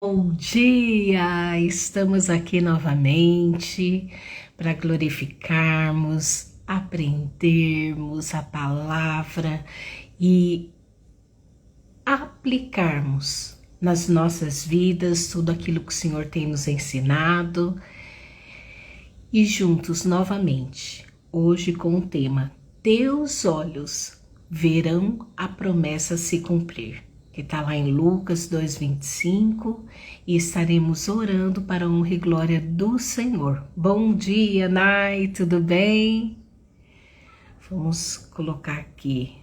Bom dia! Estamos aqui novamente para glorificarmos, aprendermos a palavra e aplicarmos nas nossas vidas tudo aquilo que o Senhor tem nos ensinado. E juntos novamente, hoje com o tema Teus olhos verão a promessa se cumprir, que está lá em Lucas 2:25, e estaremos orando para a honra e glória do Senhor. Bom dia, Nai, tudo bem? Vamos colocar aqui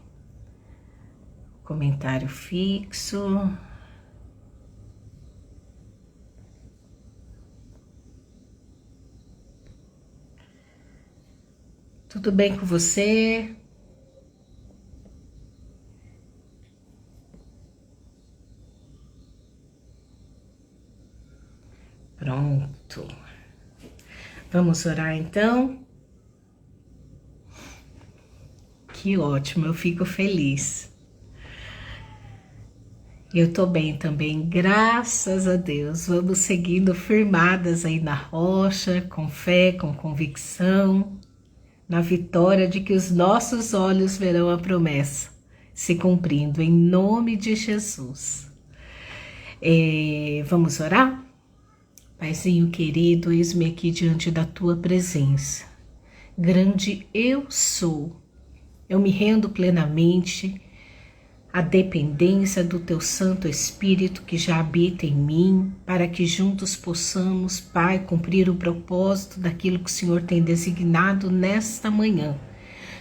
comentário fixo. Tudo bem com você? Pronto. Vamos orar então? Que ótimo, eu fico feliz. Eu tô bem também, graças a Deus. Vamos seguindo firmadas aí na rocha, com fé, com convicção, na vitória de que os nossos olhos verão a promessa se cumprindo, em nome de Jesus. Vamos orar? Paizinho querido, eis-me aqui diante da tua presença. Grande eu sou. Eu me rendo plenamente à dependência do teu Santo Espírito que já habita em mim, para que juntos possamos, Pai, cumprir o propósito daquilo que o Senhor tem designado nesta manhã.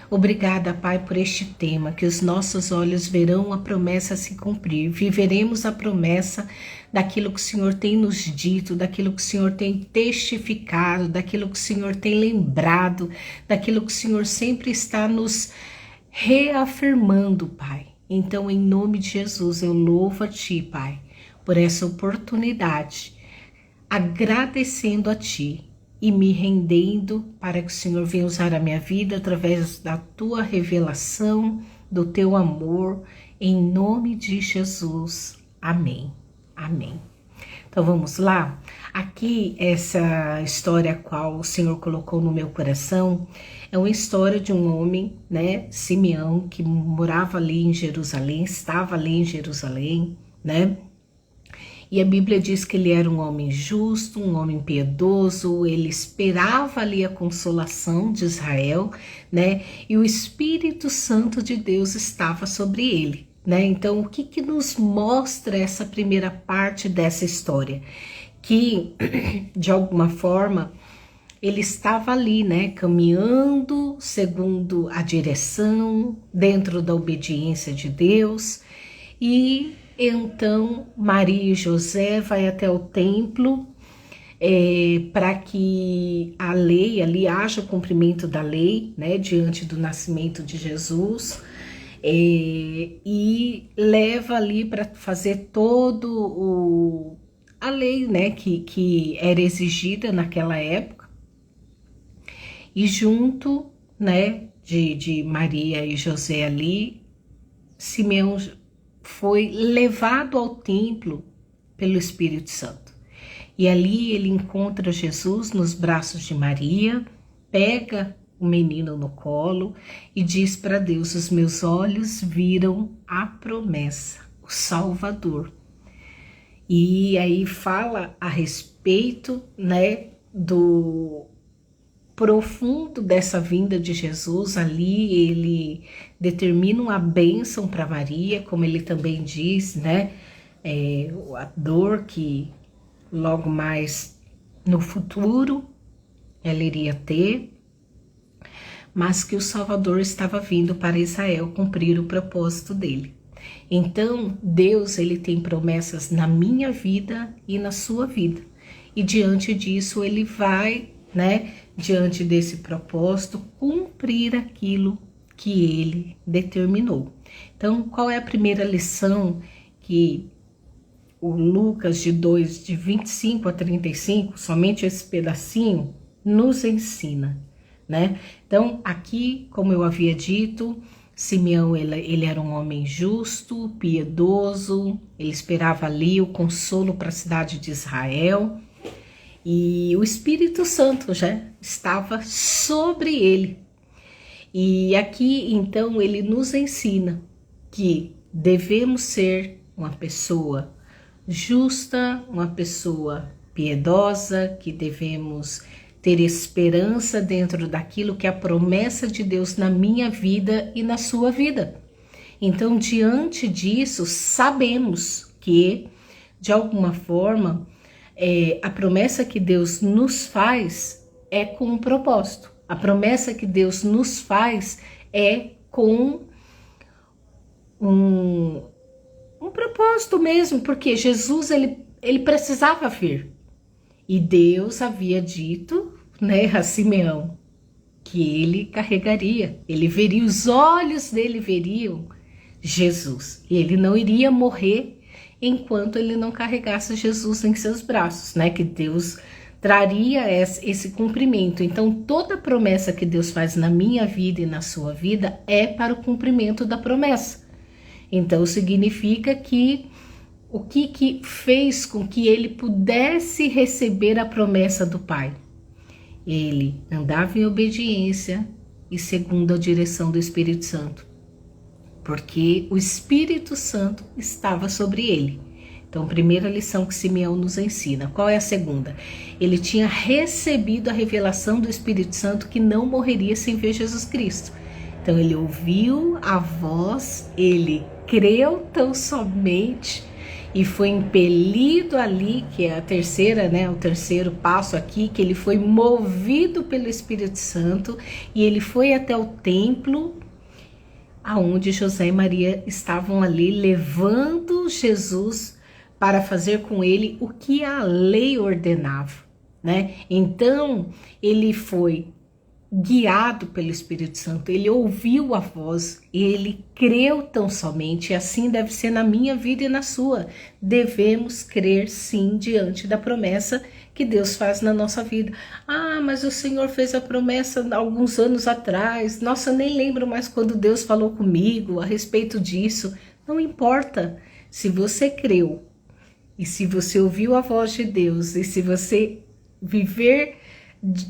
Obrigada, Pai, por este tema, que os nossos olhos verão a promessa se cumprir, viveremos a promessa daquilo que o Senhor tem nos dito, daquilo que o Senhor tem testificado, daquilo que o Senhor tem lembrado, daquilo que o Senhor sempre está nos reafirmando, Pai. Então, em nome de Jesus, eu louvo a Ti, Pai, por essa oportunidade, agradecendo a Ti e me rendendo para que o Senhor venha usar a minha vida através da Tua revelação, do Teu amor, em nome de Jesus. Amém. Amém. Então vamos lá? Aqui essa história a qual o Senhor colocou no meu coração é uma história de um homem, né, Simeão, que morava ali em Jerusalém, estava ali em Jerusalém, né? E a Bíblia diz que ele era um homem justo, um homem piedoso, ele esperava ali a consolação de Israel, né? E o Espírito Santo de Deus estava sobre ele, né? Então, o que nos mostra essa primeira parte dessa história? Que, de alguma forma, ele estava ali, né, caminhando segundo a direção, dentro da obediência de Deus, e então Maria e José vai até o templo para que a lei, ali haja o cumprimento da lei, né, diante do nascimento de Jesus, e leva ali para fazer todo a lei, né, que era exigida naquela época. E junto, né, de Maria e José ali, Simeão foi levado ao templo pelo Espírito Santo. E ali ele encontra Jesus nos braços de Maria, pega o menino no colo e diz para Deus: os meus olhos viram a promessa, o Salvador. E aí fala a respeito, né, do profundo dessa vinda de Jesus. Ali ele determina uma bênção para Maria, como ele também diz, né, a dor que logo mais no futuro ela iria ter, mas que o Salvador estava vindo para Israel cumprir o propósito dele. Então Deus, ele tem promessas na minha vida e na sua vida, e diante disso ele vai, né, diante desse propósito, cumprir aquilo que ele determinou. Então, qual é a primeira lição que o Lucas de 25 a 35, somente esse pedacinho, nos ensina, né? Então, aqui, como eu havia dito, Simeão, ele era um homem justo, piedoso, ele esperava ali o consolo para a cidade de Israel, e o Espírito Santo já estava sobre ele. E aqui, então, ele nos ensina que devemos ser uma pessoa justa, uma pessoa piedosa, que devemos ter esperança dentro daquilo que é a promessa de Deus na minha vida e na sua vida. Então, diante disso, sabemos que, de alguma forma, a promessa que Deus nos faz é com um propósito. A promessa que Deus nos faz é com um propósito mesmo, porque Jesus ele precisava vir. E Deus havia dito, né, a Simeão que ele carregaria, ele veria, os olhos dele veriam Jesus. E ele não iria morrer enquanto ele não carregasse Jesus em seus braços, né? Que Deus traria esse cumprimento. Então, toda promessa que Deus faz na minha vida e na sua vida é para o cumprimento da promessa. Então, significa que o que fez com que ele pudesse receber a promessa do Pai? Ele andava em obediência e segundo a direção do Espírito Santo, porque o Espírito Santo estava sobre ele. Então, primeira lição que Simeão nos ensina. Qual é a segunda? Ele tinha recebido a revelação do Espírito Santo que não morreria sem ver Jesus Cristo. Então, ele ouviu a voz, ele creu tão somente e foi impelido ali, que é a terceira, né, o terceiro passo aqui, que ele foi movido pelo Espírito Santo e ele foi até o templo aonde José e Maria estavam ali levando Jesus para fazer com ele o que a lei ordenava, né? Então, ele foi guiado pelo Espírito Santo, ele ouviu a voz, ele creu tão somente, e assim deve ser na minha vida e na sua. Devemos crer sim diante da promessa que Deus faz na nossa vida. Ah, mas o Senhor fez a promessa alguns anos atrás, nossa, nem lembro mais quando Deus falou comigo a respeito disso. Não importa, se você creu, e se você ouviu a voz de Deus, e se você viver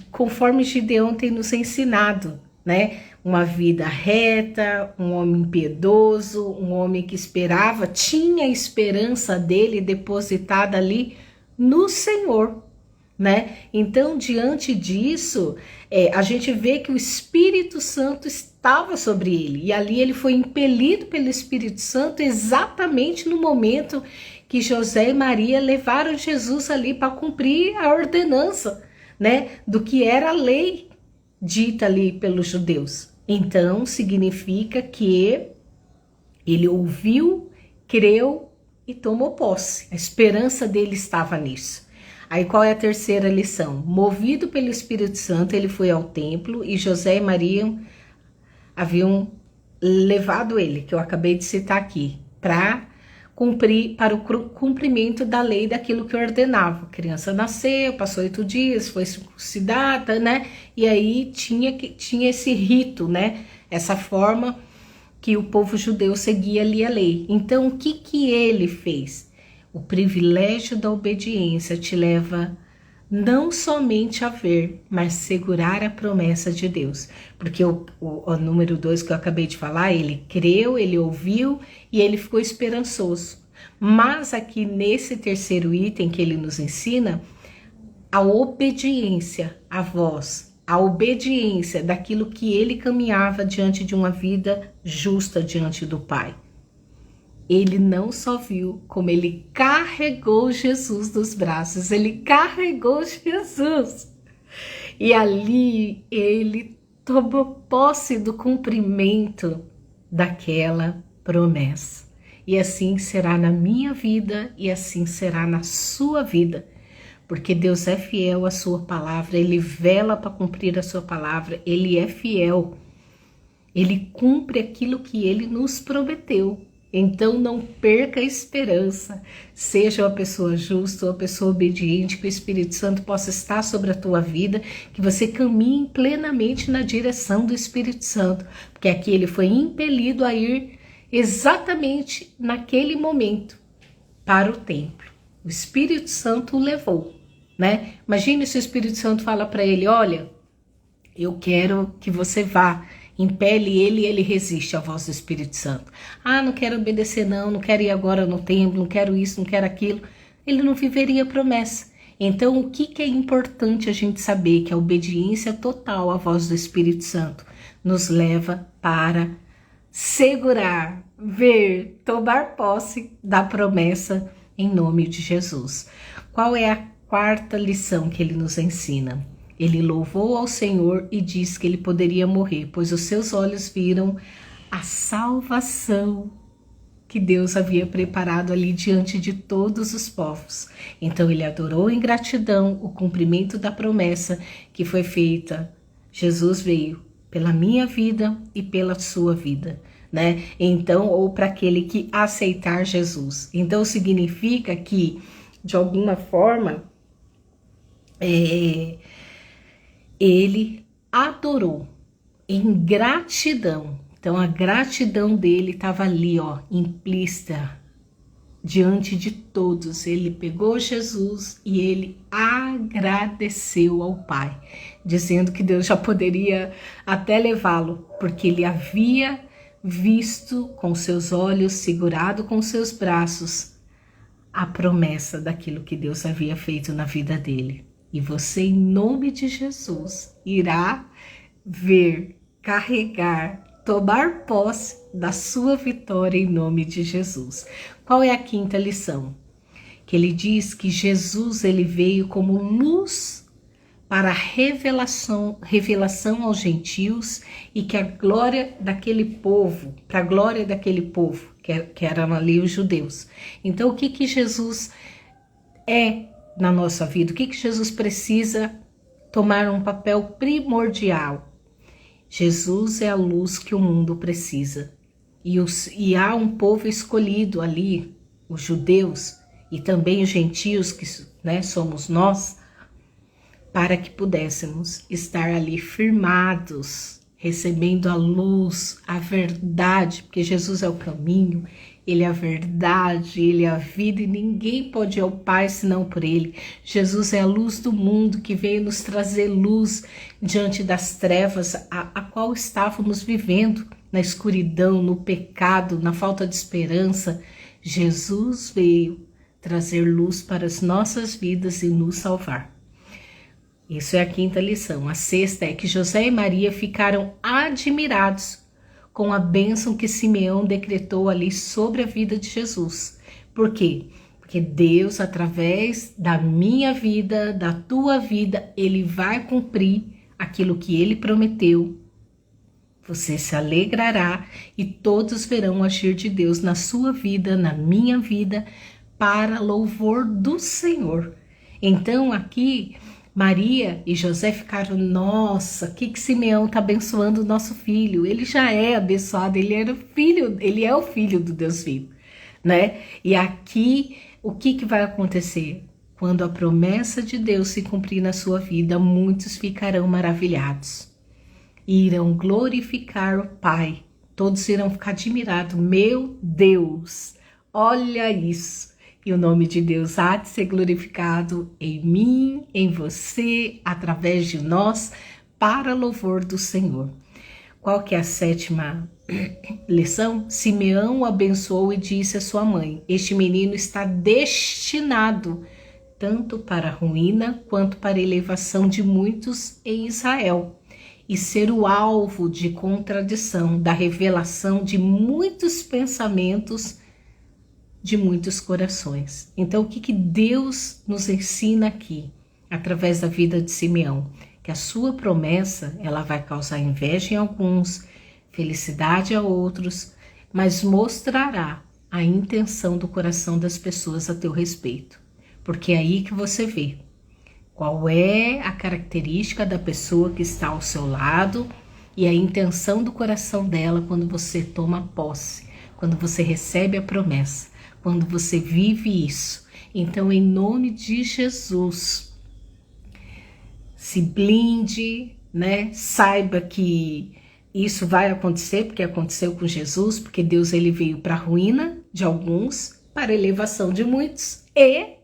conforme Gideão tem nos ensinado, né? Uma vida reta, um homem piedoso, um homem que esperava, tinha a esperança dele depositada ali no Senhor, né? Então, diante disso, a gente vê que o Espírito Santo estava sobre ele, e ali ele foi impelido pelo Espírito Santo exatamente no momento que José e Maria levaram Jesus ali para cumprir a ordenança, né, do que era a lei dita ali pelos judeus. Então, significa que ele ouviu, creu e tomou posse. A esperança dele estava nisso. Aí, qual é a terceira lição? Movido pelo Espírito Santo, ele foi ao templo e José e Maria haviam levado ele, que eu acabei de citar aqui, para o cumprimento da lei daquilo que ordenava. A criança nasceu, passou 8 dias, foi circuncidada, né? E aí tinha esse rito, né? Essa forma que o povo judeu seguia ali a lei. Então, o que ele fez? O privilégio da obediência te leva não somente a ver, mas segurar a promessa de Deus. Porque o número 2 que eu acabei de falar, ele creu, ele ouviu e ele ficou esperançoso. Mas aqui nesse terceiro item que ele nos ensina, a obediência à voz, a obediência daquilo que ele caminhava diante de uma vida justa diante do Pai. Ele não só viu, como ele carregou Jesus nos braços, ele carregou Jesus. E ali ele tomou posse do cumprimento daquela promessa. E assim será na minha vida e assim será na sua vida. Porque Deus é fiel à sua palavra, ele vela para cumprir a sua palavra, ele é fiel. Ele cumpre aquilo que ele nos prometeu. Então não perca a esperança, seja uma pessoa justa, uma pessoa obediente, que o Espírito Santo possa estar sobre a tua vida, que você caminhe plenamente na direção do Espírito Santo, porque aqui ele foi impelido a ir exatamente naquele momento para o templo. O Espírito Santo o levou, né? Imagine se o Espírito Santo fala para ele, olha, eu quero que você vá. Impele ele e ele resiste à voz do Espírito Santo. Ah, não quero obedecer não quero ir agora no templo, não quero isso, não quero aquilo. Ele não viveria a promessa. Então, o que é importante a gente saber? Que a obediência total à voz do Espírito Santo nos leva para segurar, ver, tomar posse da promessa em nome de Jesus. Qual é a quarta lição que ele nos ensina? Ele louvou ao Senhor e disse que ele poderia morrer, pois os seus olhos viram a salvação que Deus havia preparado ali diante de todos os povos. Então ele adorou em gratidão o cumprimento da promessa que foi feita. Jesus veio pela minha vida e pela sua vida, né? Então, ou para aquele que aceitar Jesus. Então significa que, de alguma forma, ele adorou em gratidão. Então a gratidão dele estava ali, ó, implícita diante de todos. Ele pegou Jesus e ele agradeceu ao Pai, dizendo que Deus já poderia até levá-lo, porque ele havia visto com seus olhos, segurado com seus braços, a promessa daquilo que Deus havia feito na vida dele. E você, em nome de Jesus, irá ver, carregar, tomar posse da sua vitória em nome de Jesus. Qual é a quinta lição? Que ele diz que Jesus ele veio como luz para a revelação aos gentios e que a glória daquele povo, para a glória daquele povo, que eram ali os judeus. Então, o que Jesus é na nossa vida? O que Jesus precisa tomar um papel primordial? Jesus é a luz que o mundo precisa. E há um povo escolhido ali, os judeus e também os gentios, que, né, somos nós, para que pudéssemos estar ali firmados, recebendo a luz, a verdade, porque Jesus é o caminho, ele é a verdade, ele é a vida e ninguém pode ir ao Pai senão por ele. Jesus é a luz do mundo que veio nos trazer luz diante das trevas a qual estávamos vivendo, na escuridão, no pecado, na falta de esperança. Jesus veio trazer luz para as nossas vidas e nos salvar. Isso é a quinta lição. A sexta é que José e Maria ficaram admirados com a bênção que Simeão decretou ali sobre a vida de Jesus. Por quê? Porque Deus, através da minha vida, da tua vida, ele vai cumprir aquilo que ele prometeu. Você se alegrará e todos verão o agir de Deus na sua vida, na minha vida, para louvor do Senhor. Então aqui Maria e José ficaram, nossa, que Simeão está abençoando o nosso filho? Ele já é abençoado, ele é o filho do Deus vivo, né? E aqui, o que vai acontecer? Quando a promessa de Deus se cumprir na sua vida, muitos ficarão maravilhados e irão glorificar o Pai. Todos irão ficar admirados. Meu Deus, olha isso! E o nome de Deus há de ser glorificado em mim, em você, através de nós, para louvor do Senhor. Qual que é a sétima lição? Simeão o abençoou e disse à sua mãe: este menino está destinado tanto para a ruína quanto para a elevação de muitos em Israel, e ser o alvo de contradição, da revelação de muitos pensamentos de muitos corações. Então, o que Deus nos ensina aqui, através da vida de Simeão? Que a sua promessa, ela vai causar inveja em alguns, felicidade a outros, mas mostrará a intenção do coração das pessoas a teu respeito. Porque é aí que você vê qual é a característica da pessoa que está ao seu lado e a intenção do coração dela quando você toma posse, quando você recebe a promessa, quando você vive isso. Então, em nome de Jesus, se blinde, né? Saiba que isso vai acontecer, porque aconteceu com Jesus, porque Deus ele veio para a ruína de alguns, para a elevação de muitos e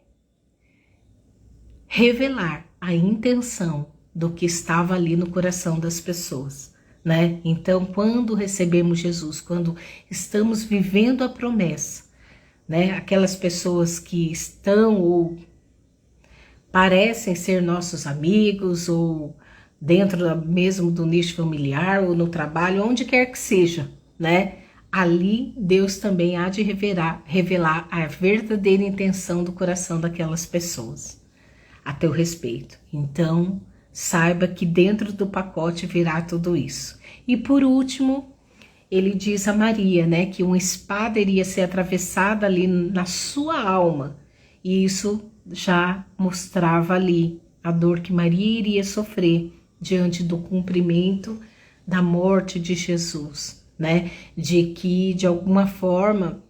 revelar a intenção do que estava ali no coração das pessoas, né? Então, quando recebemos Jesus, quando estamos vivendo a promessa, né? Aquelas pessoas que estão ou parecem ser nossos amigos ou dentro mesmo do nicho familiar ou no trabalho, onde quer que seja, né? Ali Deus também há de revelar a verdadeira intenção do coração daquelas pessoas a teu respeito. Então, saiba que dentro do pacote virá tudo isso. E por último, ele diz a Maria, né, que uma espada iria ser atravessada ali na sua alma. E isso já mostrava ali a dor que Maria iria sofrer diante do cumprimento da morte de Jesus, né? De que, de alguma forma,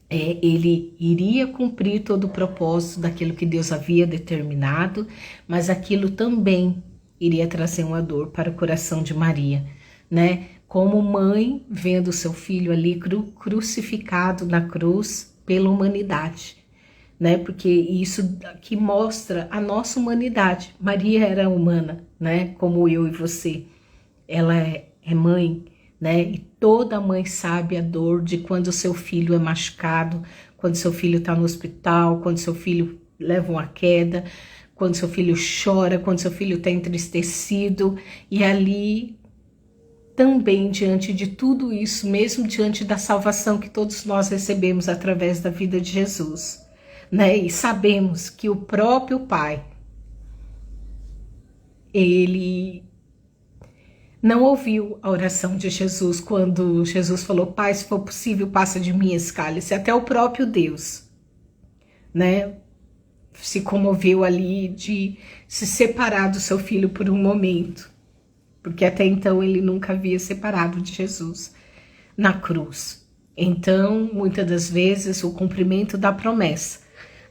ele iria cumprir todo o propósito daquilo que Deus havia determinado, mas aquilo também iria trazer uma dor para o coração de Maria, né? Como mãe, vendo seu filho ali crucificado na cruz pela humanidade, né? Porque isso que mostra a nossa humanidade. Maria era humana, né? Como eu e você. Ela é mãe, né? E toda mãe sabe a dor de quando seu filho é machucado, quando seu filho está no hospital, quando seu filho leva uma queda, quando seu filho chora, quando seu filho está entristecido. E ali também, diante de tudo isso, mesmo diante da salvação que todos nós recebemos através da vida de Jesus, né? E sabemos que o próprio Pai, ele não ouviu a oração de Jesus quando Jesus falou: Pai, se for possível, passa de mim esse cálice. Até o próprio Deus, né, se comoveu ali de se separar do seu filho por um momento, porque até então ele nunca havia separado de Jesus na cruz. Então, muitas das vezes, o cumprimento da promessa,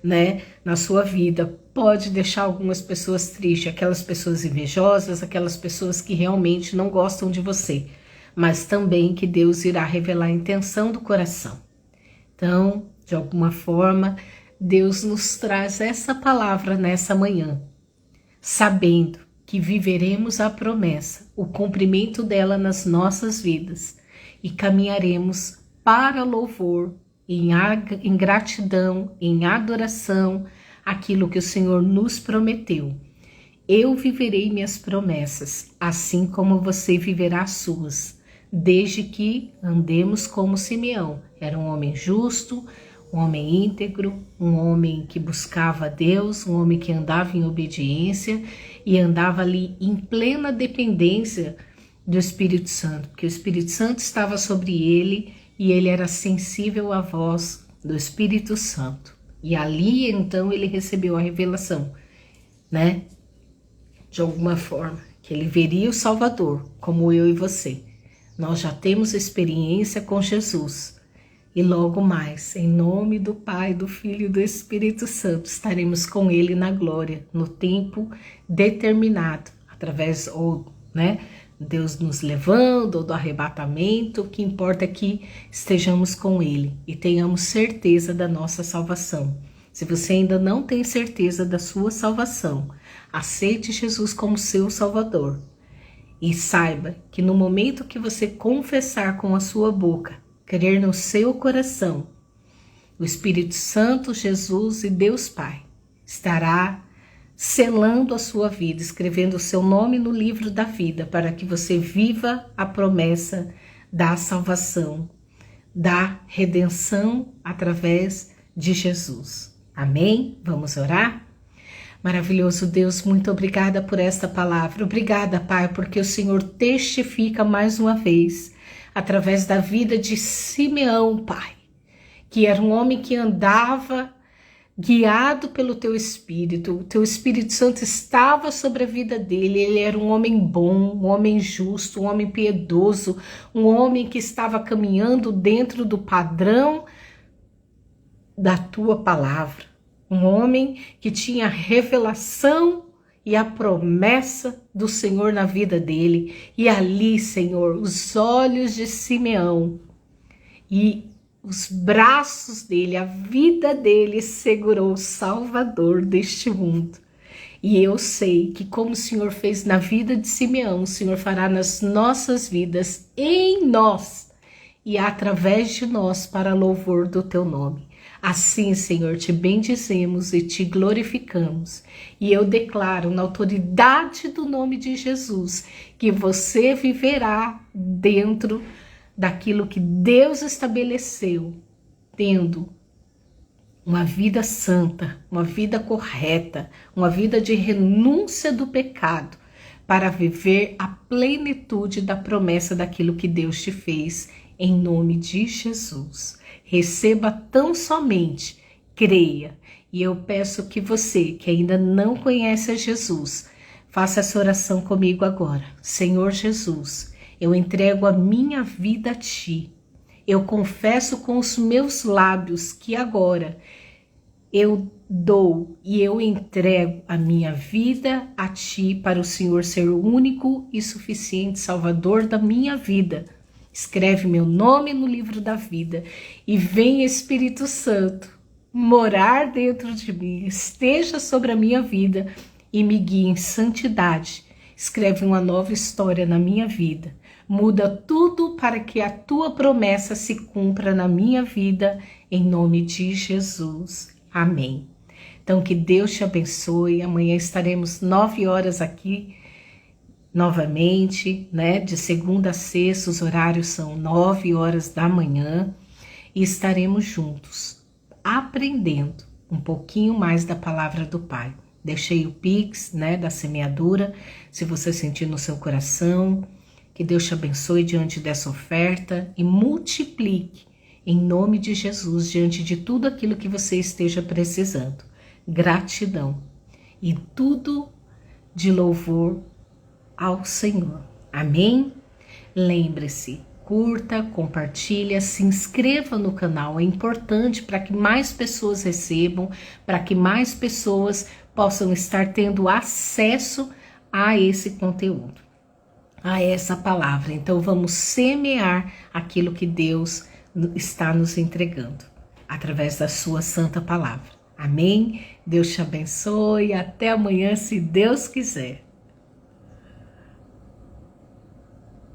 né, na sua vida pode deixar algumas pessoas tristes, aquelas pessoas invejosas, aquelas pessoas que realmente não gostam de você, mas também que Deus irá revelar a intenção do coração. Então, de alguma forma, Deus nos traz essa palavra nessa manhã, sabendo que viveremos a promessa, o cumprimento dela nas nossas vidas e caminharemos para louvor, em gratidão, em adoração, aquilo que o Senhor nos prometeu. Eu viverei minhas promessas, assim como você viverá as suas, desde que andemos como Simeão. Era um homem justo, um homem íntegro, um homem que buscava a Deus, um homem que andava em obediência e andava ali em plena dependência do Espírito Santo, porque o Espírito Santo estava sobre ele e ele era sensível à voz do Espírito Santo. E ali, então, ele recebeu a revelação, né? De alguma forma, que ele veria o Salvador, como eu e você. Nós já temos experiência com Jesus. E logo mais, em nome do Pai, do Filho e do Espírito Santo, estaremos com ele na glória, no tempo determinado, através, né? Deus nos levando, ou do arrebatamento. O que importa é que estejamos com ele e tenhamos certeza da nossa salvação. Se você ainda não tem certeza da sua salvação, aceite Jesus como seu Salvador e saiba que no momento que você confessar com a sua boca, crer no seu coração, o Espírito Santo, Jesus e Deus Pai estará selando a sua vida, escrevendo o seu nome no livro da vida, para que você viva a promessa da salvação, da redenção através de Jesus. Amém? Vamos orar? Maravilhoso Deus, muito obrigada por esta palavra. Obrigada, Pai, porque o Senhor testifica mais uma vez, através da vida de Simeão, Pai, que era um homem que andava guiado pelo teu Espírito. O teu Espírito Santo estava sobre a vida dele. Ele era um homem bom, um homem justo, um homem piedoso, um homem que estava caminhando dentro do padrão da tua palavra. Um homem que tinha a revelação e a promessa do Senhor na vida dele. E ali, Senhor, os olhos de Simeão e os braços dele, a vida dele segurou o Salvador deste mundo. E eu sei que como o Senhor fez na vida de Simeão, o Senhor fará nas nossas vidas, em nós e através de nós, para louvor do teu nome. Assim, Senhor, te bendizemos e te glorificamos. E eu declaro na autoridade do nome de Jesus que você viverá dentro daquilo que Deus estabeleceu, tendo uma vida santa, uma vida correta, uma vida de renúncia do pecado, para viver a plenitude da promessa daquilo que Deus te fez, em nome de Jesus. Receba tão somente, creia. E eu peço que você, que ainda não conhece a Jesus, faça essa oração comigo agora. Senhor Jesus, eu entrego a minha vida a ti. Eu confesso com os meus lábios que agora eu dou e eu entrego a minha vida a ti, para o Senhor ser o único e suficiente Salvador da minha vida. Escreve meu nome no livro da vida e vem, Espírito Santo, morar dentro de mim, esteja sobre a minha vida e me guie em santidade. Escreve uma nova história na minha vida. Muda tudo para que a tua promessa se cumpra na minha vida, em nome de Jesus. Amém. Então, que Deus te abençoe. Amanhã estaremos 9 horas aqui novamente, né? De segunda a sexta, os horários são 9 horas da manhã. E estaremos juntos, aprendendo um pouquinho mais da palavra do Pai. Deixei o Pix, né, da semeadura, se você sentir no seu coração. Que Deus te abençoe diante dessa oferta e multiplique em nome de Jesus diante de tudo aquilo que você esteja precisando. Gratidão e tudo de louvor ao Senhor. Amém? Lembre-se, curta, compartilha, se inscreva no canal. É importante para que mais pessoas recebam, para que mais pessoas possam estar tendo acesso a esse conteúdo, a essa palavra. Então vamos semear aquilo que Deus está nos entregando através da sua santa palavra. Amém? Deus te abençoe. Até amanhã, se Deus quiser.